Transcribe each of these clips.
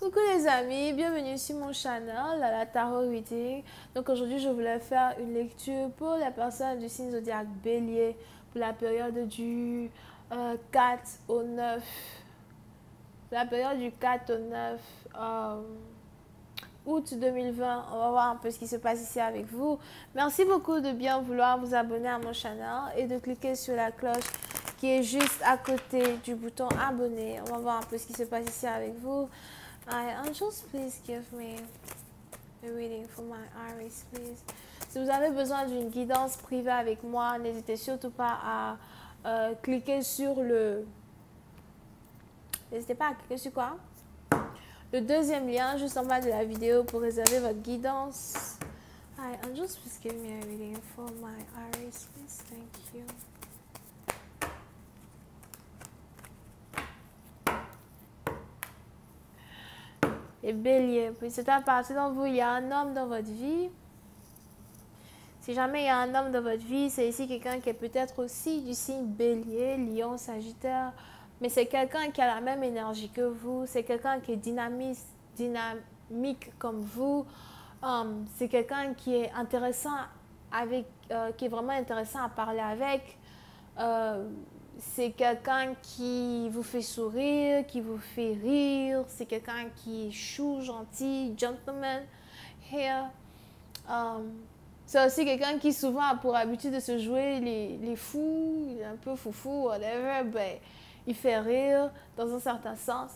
Coucou les amis, bienvenue sur mon channel, la Tarot Reading. Donc aujourd'hui, je voulais faire une lecture pour les personnes du signe zodiaque Bélier pour la période du 4 au 9. La période du 4 au 9 août 2020. On va voir un peu ce qui se passe ici avec vous. Merci beaucoup de bien vouloir vous abonner à mon channel et de cliquer sur la cloche qui est juste à côté du bouton abonner. On va voir un peu ce qui se passe ici avec vous. Angels, please give me a reading for my iris, please. Si vous avez besoin d'une guidance privée avec moi, n'hésitez surtout pas à cliquer sur le... N'hésitez pas à cliquer sur quoi? Le deuxième lien juste en bas de la vidéo pour réserver votre guidance. Hi, Angels, please give me a reading for my iris, please. Thank you. Les béliers, puis c'est à partir d'en vous, il y a un homme dans votre vie. Si jamais il y a un homme dans votre vie, c'est ici quelqu'un qui est peut-être aussi du signe bélier, lion, sagittaire, mais c'est quelqu'un qui a la même énergie que vous, c'est quelqu'un qui est dynamique comme vous, c'est quelqu'un qui est intéressant avec, qui est vraiment intéressant à parler avec. C'est quelqu'un qui vous fait sourire, qui vous fait rire. C'est quelqu'un qui est chou, gentil, gentleman. Here. C'est aussi quelqu'un qui souvent a pour habitude de se jouer les fous, il est un peu foufou, whatever. Ben, il fait rire dans un certain sens.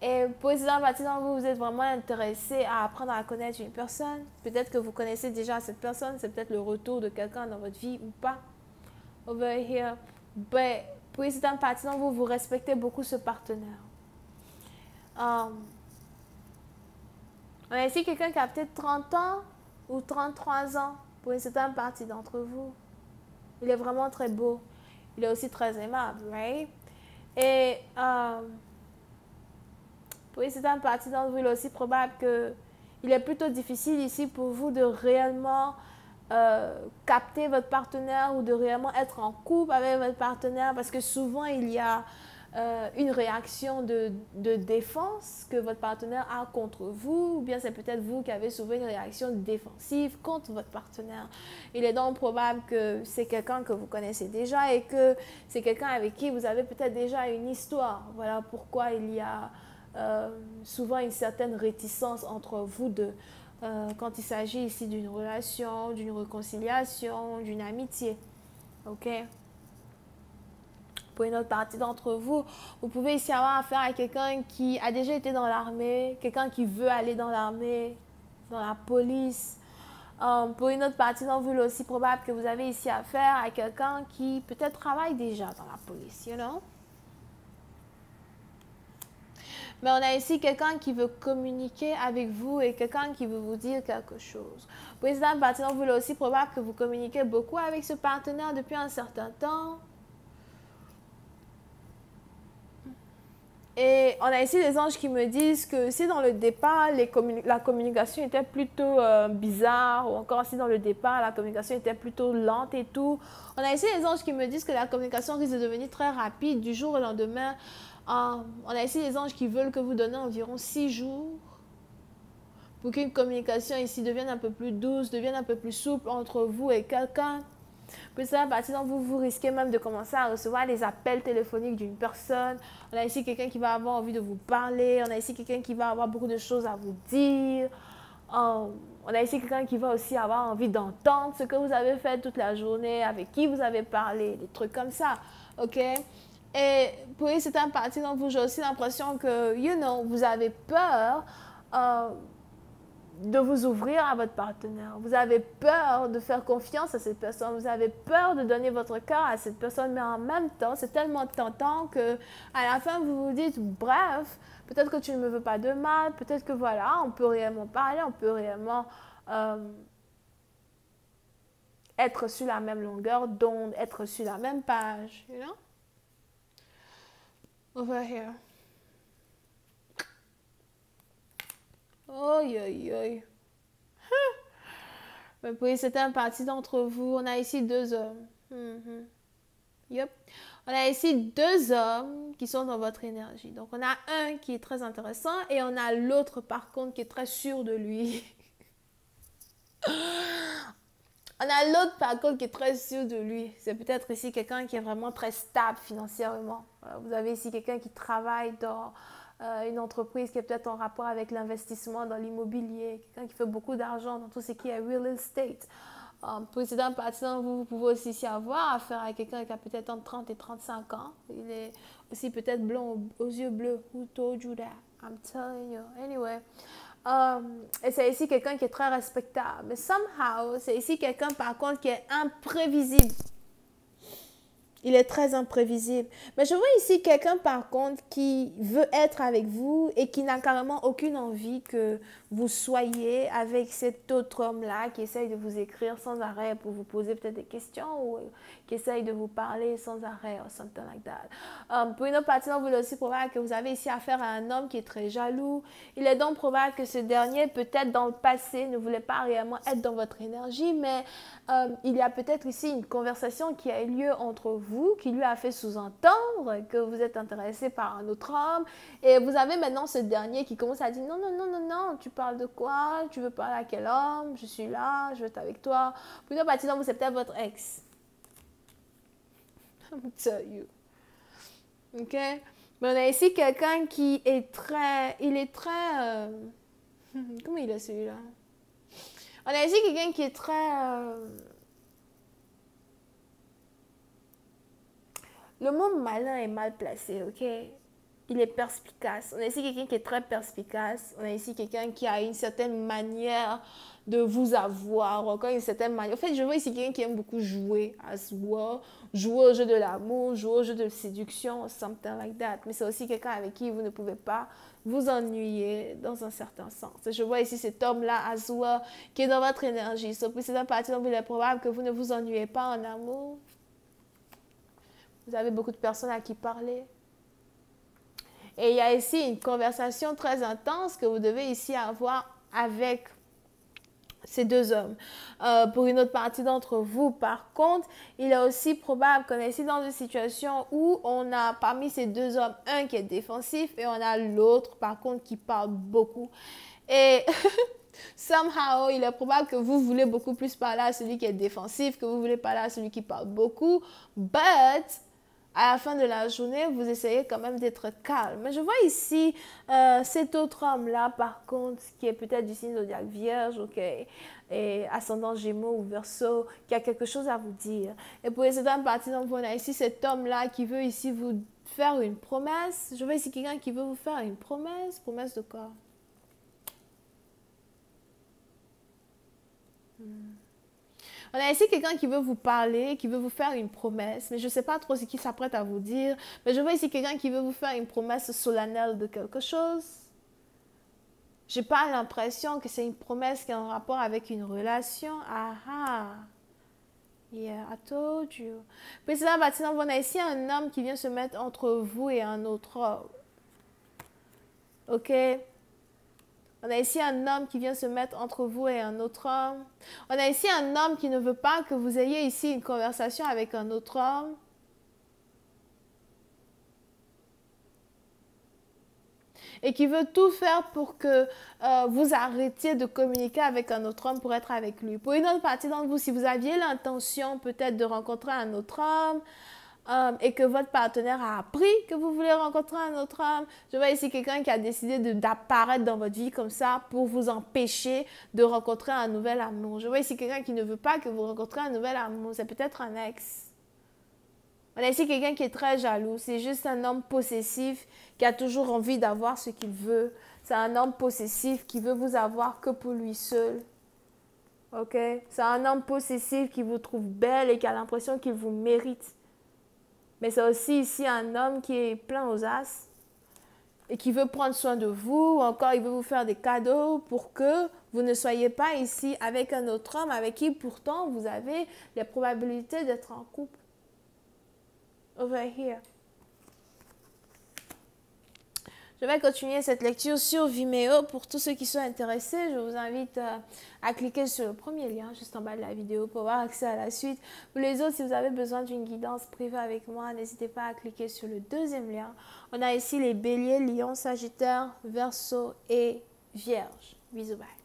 Et pour essayer d'en partir dans vous, vous êtes vraiment intéressé à apprendre à connaître une personne. Peut-être que vous connaissez déjà cette personne, c'est peut-être le retour de quelqu'un dans votre vie ou pas. Over here. Ben, pour essayer d'en partir dans vous, vous respectez beaucoup ce partenaire. On a ici quelqu'un qui a peut-être 30 ans ou 33 ans pour une certaine partie d'entre vous. Il est vraiment très beau. Il est aussi très aimable, right? Et pour une certaine partie d'entre vous, il est aussi probable qu'il est plutôt difficile ici pour vous de réellement capter votre partenaire ou de réellement être en couple avec votre partenaire parce que souvent il y a une réaction de défense que votre partenaire a contre vous ou bien c'est peut-être vous qui avez souvent une réaction défensive contre votre partenaire. Il est donc probable que c'est quelqu'un que vous connaissez déjà et que c'est quelqu'un avec qui vous avez peut-être déjà une histoire. Voilà pourquoi il y a souvent une certaine réticence entre vous deux. Quand il s'agit ici d'une relation, d'une réconciliation, d'une amitié. OK? Pour une autre partie d'entre vous, vous pouvez ici avoir affaire à quelqu'un qui a déjà été dans l'armée, quelqu'un qui veut aller dans l'armée, dans la police. Pour une autre partie d'entre vous, il est aussi probable que vous avez ici affaire à quelqu'un qui peut-être travaille déjà dans la police, you know? Mais on a ici quelqu'un qui veut communiquer avec vous et quelqu'un qui veut vous dire quelque chose. Pour une certaine partie d'entre vous, il est aussi probable que vous communiquez beaucoup avec ce partenaire depuis un certain temps. Et on a ici des anges qui me disent que si dans le départ, la communication était plutôt bizarre, ou encore si dans le départ, la communication était plutôt lente et tout, on a ici des anges qui me disent que la communication risque de devenir très rapide du jour au lendemain. On a ici des anges qui veulent que vous donnez environ 6 jours pour qu'une communication ici devienne un peu plus douce, devienne un peu plus souple entre vous et quelqu'un. Puis ça, à partir de vous risquez même de commencer à recevoir des appels téléphoniques d'une personne. On a ici quelqu'un qui va avoir envie de vous parler. On a ici quelqu'un qui va avoir beaucoup de choses à vous dire. On a ici quelqu'un qui va aussi avoir envie d'entendre ce que vous avez fait toute la journée, avec qui vous avez parlé, des trucs comme ça. OK? Et pour une certaine partie d'entre vous, j'ai aussi l'impression que, you know, vous avez peur de vous ouvrir à votre partenaire. Vous avez peur de faire confiance à cette personne. Vous avez peur de donner votre cœur à cette personne. Mais en même temps, c'est tellement tentant que à la fin, vous vous dites, bref, peut-être que tu ne me veux pas de mal. Peut-être que voilà, on peut réellement parler. On peut réellement être sur la même longueur d'onde, être sur la même page. You know? Over here. Oh, yo. Mais pour certaines parties d'entre vous, on a ici 2 hommes. Yep. On a ici deux hommes qui sont dans votre énergie. Donc, on a un qui est très intéressant et on a l'autre, par contre, qui est très sûr de lui. On a l'autre, par contre, qui est très sûr de lui. C'est peut-être ici quelqu'un qui est vraiment très stable financièrement. Vous avez ici quelqu'un qui travaille dans une entreprise qui est peut-être en rapport avec l'investissement dans l'immobilier. Quelqu'un qui fait beaucoup d'argent dans tout ce qui est real estate. Précédent partant, vous pouvez aussi ici avoir affaire à quelqu'un qui a peut-être entre 30 et 35 ans. Il est aussi peut-être blond aux yeux bleus. Who told you that? I'm telling you. Anyway. Et c'est ici quelqu'un qui est très respectable. Mais somehow, c'est ici quelqu'un par contre qui est imprévisible. Il est très imprévisible. Mais je vois ici quelqu'un par contre qui veut être avec vous et qui n'a carrément aucune envie que vous soyez avec cet autre homme-là qui essaye de vous écrire sans arrêt pour vous poser peut-être des questions ou qui essaye de vous parler sans arrêt ou something like that. Pour une autre partie, il est aussi probable que vous avez ici affaire à un homme qui est très jaloux. Il est donc probable que ce dernier, peut-être dans le passé, ne voulait pas réellement être dans votre énergie, mais il y a peut-être ici une conversation qui a eu lieu entre vous, qui lui a fait sous-entendre que vous êtes intéressé par un autre homme. Et vous avez maintenant ce dernier qui commence à dire non, non, non, non, non, tu parles de quoi? Tu veux parler à quel homme? Je suis là, je veux être avec toi. Pour une partie, c'est peut-être votre ex. I'm tell you. OK? Mais on a ici quelqu'un qui est très... Il est très... comment il est celui-là? On a ici quelqu'un qui est très... Le mot malin est mal placé, ok? Il est perspicace. On a ici quelqu'un qui est très perspicace. On a ici quelqu'un qui a une certaine manière de vous avoir, encore une certaine manière. En fait, je vois ici quelqu'un qui aime beaucoup jouer à soi, jouer au jeu de l'amour, jouer au jeu de séduction, something like that. Mais c'est aussi quelqu'un avec qui vous ne pouvez pas vous ennuyer dans un certain sens. Je vois ici cet homme-là, Azua, qui est dans votre énergie. Sauf que c'est un parti dont il est probable que vous ne vous ennuyez pas en amour. Vous avez beaucoup de personnes à qui parler. Et il y a ici une conversation très intense que vous devez ici avoir avec ces deux hommes. Pour une autre partie d'entre vous, par contre, il est aussi probable qu'on est ici dans une situation où on a parmi ces deux hommes, un qui est défensif et on a l'autre, par contre, qui parle beaucoup. Et somehow, il est probable que vous voulez beaucoup plus parler à celui qui est défensif, que vous voulez parler à celui qui parle beaucoup, but à la fin de la journée, vous essayez quand même d'être calme. Mais je vois ici cet autre homme-là, par contre, qui est peut-être du signe zodiaque Vierge, ok, et ascendant Gémeaux ou Verseau, qui a quelque chose à vous dire. Et pour les autres parties, donc, on a ici cet homme-là qui veut ici vous faire une promesse. Je vois ici quelqu'un qui veut vous faire une promesse. Promesse de quoi? On a ici quelqu'un qui veut vous parler, qui veut vous faire une promesse, mais je ne sais pas trop ce qu'il s'apprête à vous dire. Mais je vois ici quelqu'un qui veut vous faire une promesse solennelle de quelque chose. Je n'ai pas l'impression que c'est une promesse qui est en rapport avec une relation. Ah ah! Yeah, I told you. Puis c'est là, on a ici un homme qui vient se mettre entre vous et un autre homme. OK? On a ici un homme qui vient se mettre entre vous et un autre homme. On a ici un homme qui ne veut pas que vous ayez ici une conversation avec un autre homme. Et qui veut tout faire pour que vous arrêtiez de communiquer avec un autre homme pour être avec lui. Pour une autre partie d'entre vous, si vous aviez l'intention peut-être de rencontrer un autre homme, et que votre partenaire a appris que vous voulez rencontrer un autre homme. Je vois ici quelqu'un qui a décidé d'apparaître dans votre vie comme ça pour vous empêcher de rencontrer un nouvel amour. Je vois ici quelqu'un qui ne veut pas que vous rencontrez un nouvel amour. C'est peut-être un ex. On a ici quelqu'un qui est très jaloux. C'est juste un homme possessif qui a toujours envie d'avoir ce qu'il veut. C'est un homme possessif qui veut vous avoir que pour lui seul. Ok? C'est un homme possessif qui vous trouve belle et qui a l'impression qu'il vous mérite. Mais c'est aussi ici un homme qui est plein aux as et qui veut prendre soin de vous, ou encore il veut vous faire des cadeaux pour que vous ne soyez pas ici avec un autre homme avec qui pourtant vous avez les probabilités d'être en couple. Over here. Je vais continuer cette lecture sur Vimeo. Pour tous ceux qui sont intéressés, je vous invite à cliquer sur le premier lien juste en bas de la vidéo pour avoir accès à la suite. Pour les autres, si vous avez besoin d'une guidance privée avec moi, n'hésitez pas à cliquer sur le deuxième lien. On a ici les béliers, lions, sagittaires, verseaux et vierges. Bisous, bye.